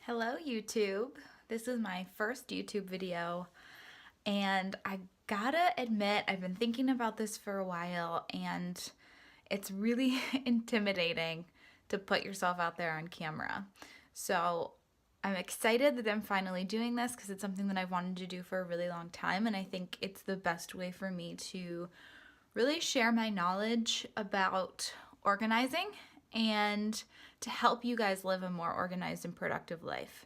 Hello YouTube. This is my first YouTube video and I gotta admit I've been thinking about this for a while and it's really intimidating to put yourself out there on camera. So I'm excited that I'm finally doing this because it's something that I've wanted to do for a really long time, and I think it's the best way for me to really share my knowledge about organizing and to help you guys live a more organized and productive life.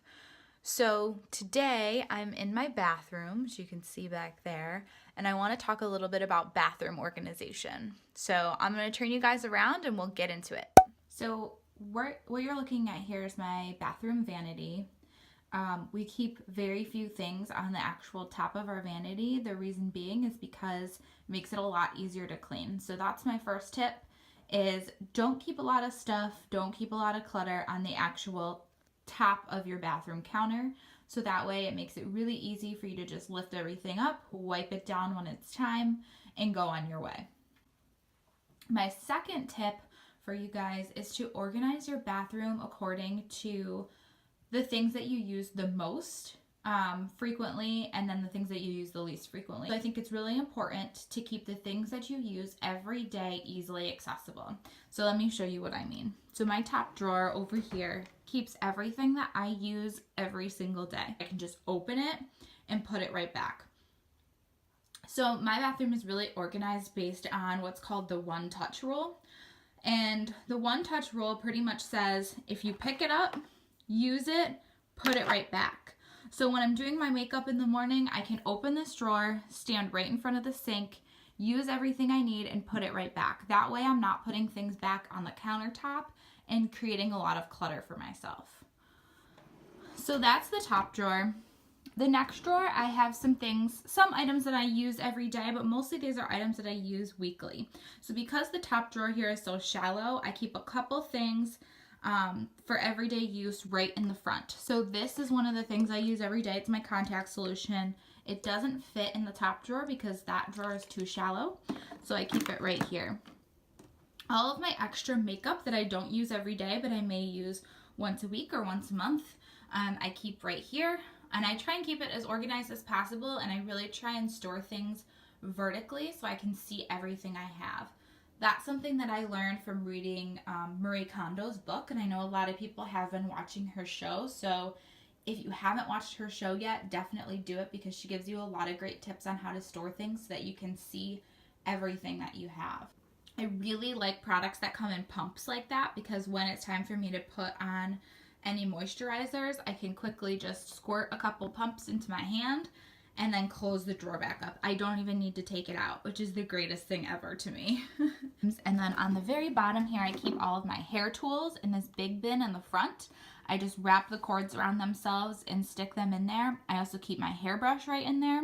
So today I'm in my bathroom, as you can see back there, and I want to talk a little bit about bathroom organization. So I'm going to turn you guys around and we'll get into it. So what you're looking at here is my bathroom vanity. We keep very few things on the actual top of our vanity. The reason being is because it makes it a lot easier to clean. So that's my first tip, is don't keep a lot of stuff, don't keep a lot of clutter on the actual top of your bathroom counter. So that way it makes it really easy for you to just lift everything up, wipe it down when it's time, and go on your way. My second tip for you guys is to organize your bathroom according to the things that you use the most frequently, and then the things that you use the least frequently. So I think it's really important to keep the things that you use every day easily accessible. So let me show you what I mean. So my top drawer over here keeps everything that I use every single day. I can just open it and put it right back. So my bathroom is really organized based on what's called the one-touch rule. And the one-touch rule pretty much says if you pick it up, use it, put it right back. So when I'm doing my makeup in the morning, I can open this drawer, stand right in front of the sink, use everything I need, and put it right back. That way I'm not putting things back on the countertop and creating a lot of clutter for myself. So that's the top drawer. The next drawer, I have some items that I use every day, but mostly these are items that I use weekly. So because the top drawer here is so shallow, I keep a couple things for everyday use right in the front. So this is one of the things I use every day. It's my contact solution. It doesn't fit in the top drawer because that drawer is too shallow, so I keep it right here. All of my extra makeup that I don't use every day, but I may use once a week or once a month, I keep right here. And I try and keep it as organized as possible, and I really try and store things vertically so I can see everything I have. That's something that I learned from reading Marie Kondo's book, and I know a lot of people have been watching her show, so if you haven't watched her show yet, definitely do it because she gives you a lot of great tips on how to store things so that you can see everything that you have. I really like products that come in pumps like that because when it's time for me to put on any moisturizers, I can quickly just squirt a couple pumps into my hand and then close the drawer back up. I don't even need to take it out, which is the greatest thing ever to me. And then on the very bottom here, I keep all of my hair tools in this big bin in the front. I just wrap the cords around themselves and stick them in there. I also keep my hairbrush right in there.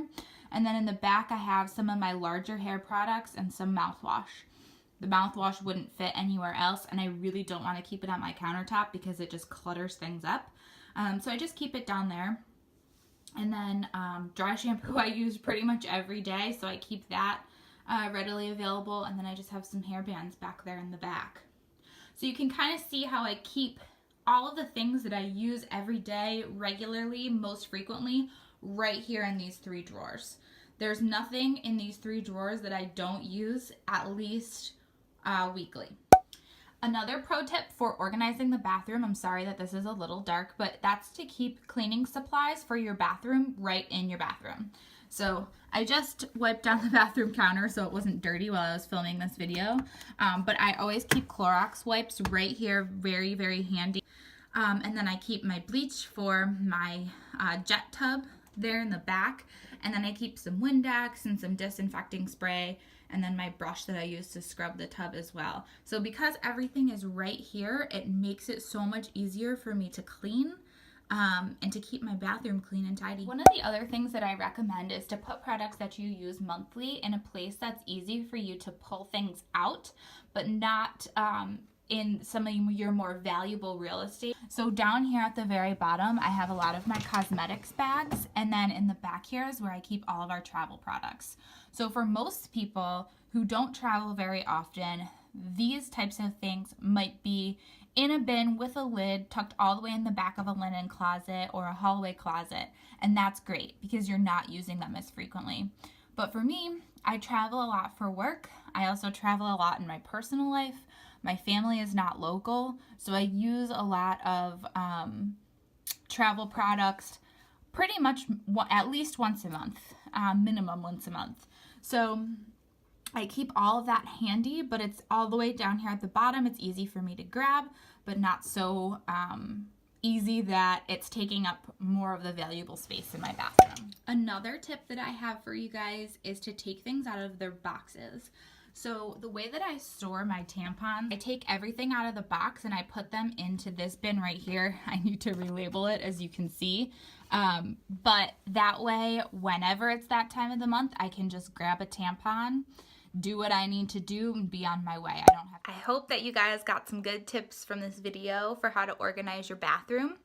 And then in the back, I have some of my larger hair products and some mouthwash. The mouthwash wouldn't fit anywhere else, and I really don't want to keep it on my countertop because it just clutters things up. So I just keep it down there. And then dry shampoo I use pretty much every day, so I keep that readily available. And then I just have some hair bands back there in the back. So you can kind of see how I keep all of the things that I use every day, regularly, most frequently, right here in these three drawers. There's nothing in these three drawers that I don't use at least weekly. Another pro tip for organizing the bathroom, I'm sorry that this is a little dark, but that's to keep cleaning supplies for your bathroom right in your bathroom. So I just wiped down the bathroom counter so it wasn't dirty while I was filming this video, but I always keep Clorox wipes right here, very, very handy. And then I keep my bleach for my jet tub there in the back, and then I keep some Windex and some disinfecting spray, and then my brush that I use to scrub the tub as well. So because everything is right here, it makes it so much easier for me to clean and to keep my bathroom clean and tidy. One of the other things that I recommend is to put products that you use monthly in a place that's easy for you to pull things out, but not in some of your more valuable real estate. So down here at the very bottom, I have a lot of my cosmetics bags, and then in the back here is where I keep all of our travel products. So for most people who don't travel very often, these types of things might be in a bin with a lid tucked all the way in the back of a linen closet or a hallway closet, and that's great because you're not using them as frequently. But for me, I travel a lot for work. I also travel a lot in my personal life. My family is not local, so I use a lot of travel products pretty much at least once a month, minimum once a month. So I keep all of that handy, but it's all the way down here at the bottom. It's easy for me to grab, but not so easy that it's taking up more of the valuable space in my bathroom. Another tip that I have for you guys is to take things out of their boxes. So the way that I store my tampons, I take everything out of the box and I put them into this bin right here. I need to relabel it, as you can see. But that way, whenever it's that time of the month, I can just grab a tampon, do what I need to do, and be on my way. I don't have to. I hope that you guys got some good tips from this video for how to organize your bathroom.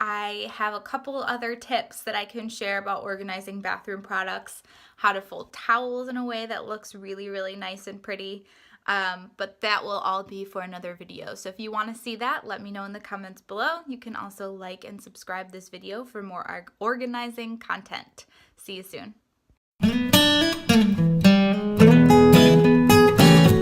I have a couple other tips that I can share about organizing bathroom products, how to fold towels in a way that looks really, really nice and pretty. But that will all be for another video. So if you want to see that, let me know in the comments below. You can also like and subscribe this video for more organizing content. See you soon.